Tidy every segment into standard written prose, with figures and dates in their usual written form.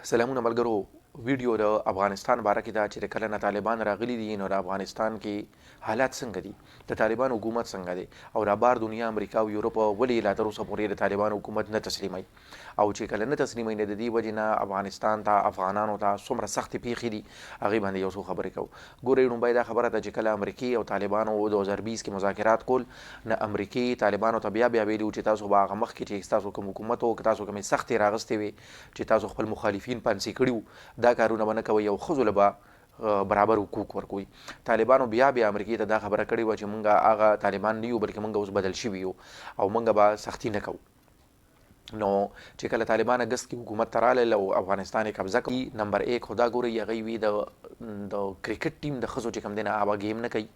سلامونه ملګرو. ویډیو د افغانستان باره کې دا چې د کله نه طالبان راغلي دي نو د افغانستان کې حالات څنګه دي، د طالبان حکومت څنګه دی، او د بار دنیا امریکا او یورپ ولې لا تر اوسه پورې د طالبان حکومت نه تسلیمي، او چې کله نه تسلیمي نه د دې وجې نه افغانستان ته افغانانو ته څومره سختې پیښې دي هغې باندې یو څو خبرې کوو. ګورئ لومبی دا خبره ده چې کله امریکې او طالبانو 2020 کې مذاکرات کول، نه امریکې طالبانو ته بیا ویلي وو چې تاسو به هغه مخکې چې ستاسو کوم حکومت و که تاسو کومې سختې راغستې وې چې تاسو خپل مخالفین پانسي کړي وو، دا کارونه به نه کوئ او ښځو له به برابر حقوق ورکوي. طالبانو بیا امریکې ته دا خبره کړې وه چې موږ هغه طالبان نه یو بلکې موږ اوس بدل شوي یو او موږ به سختي نه کوو. نو چې کله طالبان اګست کې حکومت ته راغلل او افغانستان یې قبضه کړي، نمبر 1 خو دا ګورئ هغوی وي د کرکټ ټیم د ښځو چې کوم دی نه هغه ګیم نه کوي،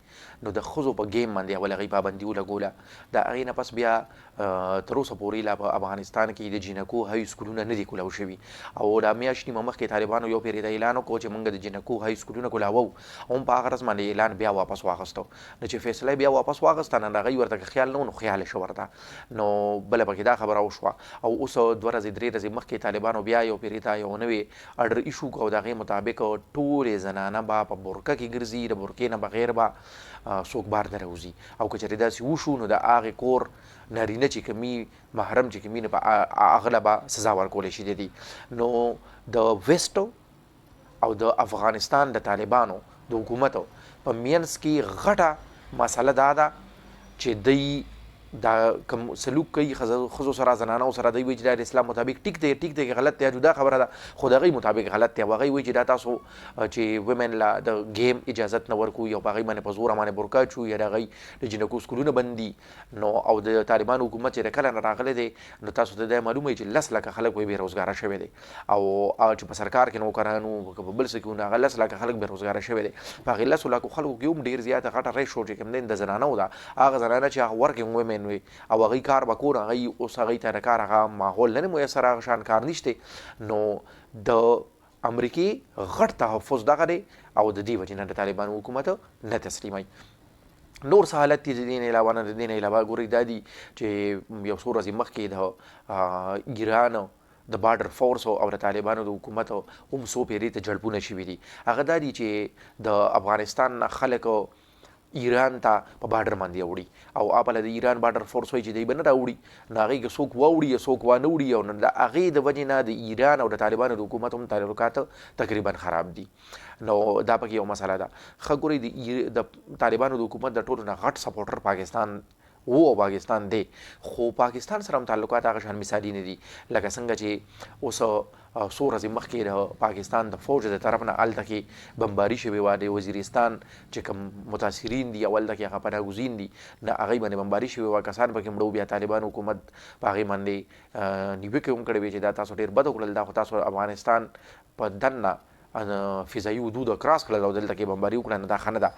نو د ښځو په ګیم باندې اول هغوی پابندي ولګوله. د هغې نه پس بیا تر اوسه پورې لا په افغانستان کې د جینکو هاي سکولونه نه دي کولاو شوي، او دا میاشت نیمه مخکې طالبانو یو پېرې دا اعلان وکړو چې موږ د جینکو هاي سکولونه کولاوو، هم په هغه ورځ باندې اعلان بیا واپس واخیستو. نو چې فیصله بیا واپس واخیسته نو هغوی ورته خیال نه و، نو خیال یې شو ورته، نو بله پکې دا خبره وشوه. او اوس 2 ورځې 3 ورځې مخکې طالبانو بیا یو پېرې ته یو نوی اډر ایشو کړو، د هغې مطابق ټولې زنانه به په برقه کې ګرځي، د برقې نه بغیر به څوک بار نه راوځي، او که چېرې داسې وشو نو د هغې کور نارینه چې کومي محرم چې کومي نو په هغه له به سزا ورکولی شي دي. نو د ویسټ او د افغانستان د طالبانو د حکومتو په منځ کې غټه مسله دا ده چې دوی دا کوم سلوک کوي ښځو سره زنانو سره، دوی وایي چې دا د اسلام مطابق ټیک دی، ټیک دی غلط دی جدا خبره ده، خو د هغوی مطابق غلط دی. او هغوی وایي چې دا تاسو چې ومن له د ګیم اجازت نه ورکوو یا په هغوی باندې په زوره باندې برقه اچو یا د هغوی د جینکو سکولونه بند دي. نو او د طالبان حکومت چې د کله نه راغلی دی نو تاسو ته دا معلومه وي چې 10 لکه خلک وایي بېروزګاره شوی دی، او چې په سرکار کې نوکران وو که په بل څه کې وو نو هغه 10 لکه خلک بېروزګاره شوی دی. په هغې 10 لکو خلکو کې هم ډېر زیاته غټه ریشو چې کوم دی د زنانو ده، هغه زنانه چې هغه ورکینګ ومن وي او هغوی کار به کور، هغوی اوس هغوی ته د کار هغه ماحول نه میسر، هغه شان کار نشته. نو د امریکې غټ تحفظ دغه دی او د دې وجې نه د طالبانو حکومت نه تسلیموي. نور څه حالت دي د دې نه علاوه نه، د دې نه علاوه ګورئ دا دي چې یو څو ورځې مخکې د ایران د بارډر فورس او د طالبانو د حکومت هم څو پېرې ته جلبونه شوي دي. هغه دا دي چې د افغانستان خلک ایران ته په بارډر باندې وړي، او هغه د ایران بارډر فورس وایي چې دوی به نه راوړي، نو هغوی که څوک واوړي یا څوک وانه وړي، او د هغې د وجې نه د ایران او د طالبانو د حکومت هم تعلقات تقریبا خراب دي. نو دا پکې یو مسله ده. ښه ګورئ د طالبانو د حکومت د ټولو نه غټ سپورټر پاکستان و او پاکستان دی، خو پاکستان سره هم تعلقات هغه شان مثالي نه دي لکه څنګه چې اوس څو ورځې مخکې د پاکستان د فوج د طرف نه هلته کې بمباري شوې وه، د وزیرستان چې کوم متاثرین دي او هلته کې هغه پناهګزین دي نه هغوی باندې بمباري شوې وه، کسان پکې مړه وو. بیا طالبان حکومت په هغې باندې نیوکې هم کړې وې چې دا تاسو ډېر بد وکړل، دا خو تاسو افغانستان په دننه فضایي حدود کراس کړل او دلته کې بمباري وکړه، نو دا ښه نه ده.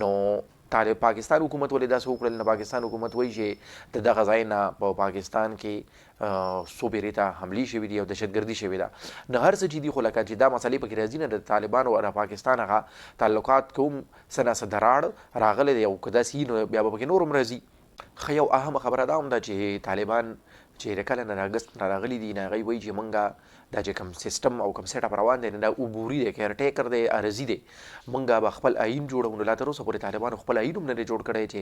نو پاکستان حکومت ولې داسې وکړل؟ نه پاکستان حکومت وایي چې د دغه ځای نه په پاکستان کې څو پېرې ته حملې شوي دي او دهشتګردي شوې ده. نه هر څه چې دي، خو لکه چې دا مسلې پکې راځي نه، د طالبانو او د پاکستان هغه تعلقات کوم څه نه څه دراړ راغلی دی، او که داسې وي نو بیا به پکې نور هم راځي. ښه یو اهمه خبره دا هم ده چې طالبان چې د کله نه راګست نه راغلي دي، نه هغوی وایي چې موږ دا چې کوم سیسټم او کوم سیټ اپ روان دی نه دا عبوري دی، کیرټیکر دی، عرضي دی، موږ به خپل آیین جوړو. نو لا تر اوسه پورې طالبانو خپل آیین هم نه دی جوړ کړی چې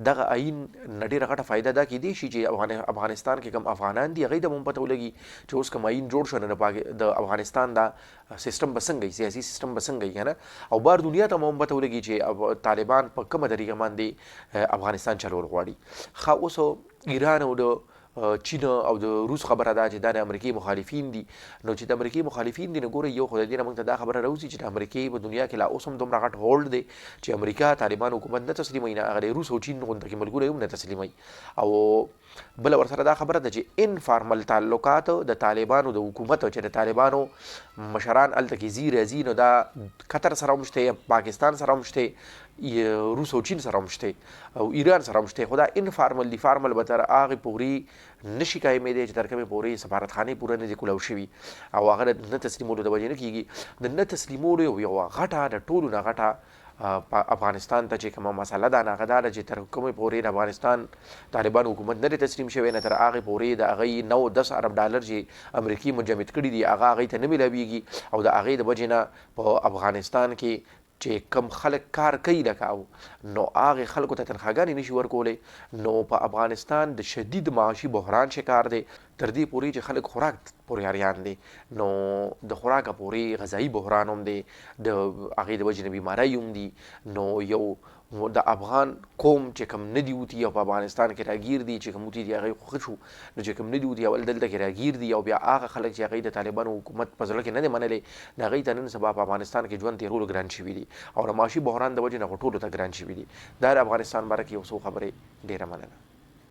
دغه آیین نه ډېره غټه فایده دا کیدی شي چې افغانستان کې کوم افغانان دي هغوی ته هم پته ولګي چې اوس کوم آیین جوړ شو نو د افغانستان دا سیسټم به څنګه وي، سیاسي سیسټم به څنګه وي، که نه، او بار دنیا ته هم پته ولګي چې طالبان په کومه طریقه باندې افغانستان چلول غواړي. ښه اوس ایران او د چین او د روس خبره ده چې دا د امریکې مخالفین دي. نو چې د امریکې مخالفین دي نو ګورئ یو خو د دې نه موږ ته دا خبره راوځي چې د امریکې په دنیا کې لا اوس هم دومره غټ هولډ دی چې امریکا طالبان حکومت نه تسلیموي، نه هغه د روس او چین غونته کې ملګري هم نه تسلیموي. او بله ورسره دا خبره ده چې انفارمل تعلقات د طالبانو د حکومت چې د طالبانو مشران هلته کې ځي راځي، نو دا قطر سره هم شته، پاکستان سره هم شته، روس او چین سره هم شته، او ایران سره هم شته. خو دا انفارمل دي، فارمل به تر هغې پورې نشي قایمېدی چې تر کومې پورې سفارتخانې پوره نه دي کولاو شوي، او هغه د نه تسلیمولو د وجې نه کېږي. د نه تسلیمولو یوه غټه د ټولو نه غټه افغانستان ته چې کومه مسله ده هغه دا ده چې تر کومې پورې د افغانستان طالبان حکومت نه دی تسلیم شوی نه تر هغې پورې د هغې 9-10 ارب ډالر چې امریکایي مجمد کړي دي هغه هغې ته نه میلاویږي او د هغې د وجې نه په افغانستان کې چې کم خلک کار کوي لکه نو هغې خلکو ته تنخواګانې نشي ورکولی نو په افغانستان د شدید معاشي بحران شکار دی تر دې پورې چې خلک خوراک پورې اریان دي نو د خوراکه پورې غذایي بحران هم دی د هغې د وجې نه بیمارۍ هم دي نو یو د افغان قوم چې کوم نه دي اوتي او په افغانستان کې راګیر دي چې کوم اوتي دي هغې خوښ شو نو چې کوم نه دي اوتي اول دلته کې راګیر دي او بیا هغه خلک چې هغې د طالبانو حکومت په زړه کې نه دی منلی د هغې ته نن سبا په افغانستان کې ژوند تېرولو ګران شوي دي او د معاشي بحران د وجې نه ټولو ته ګران شوي دي دا د افغانستان باره کې یو څو خبرې ډېره مننه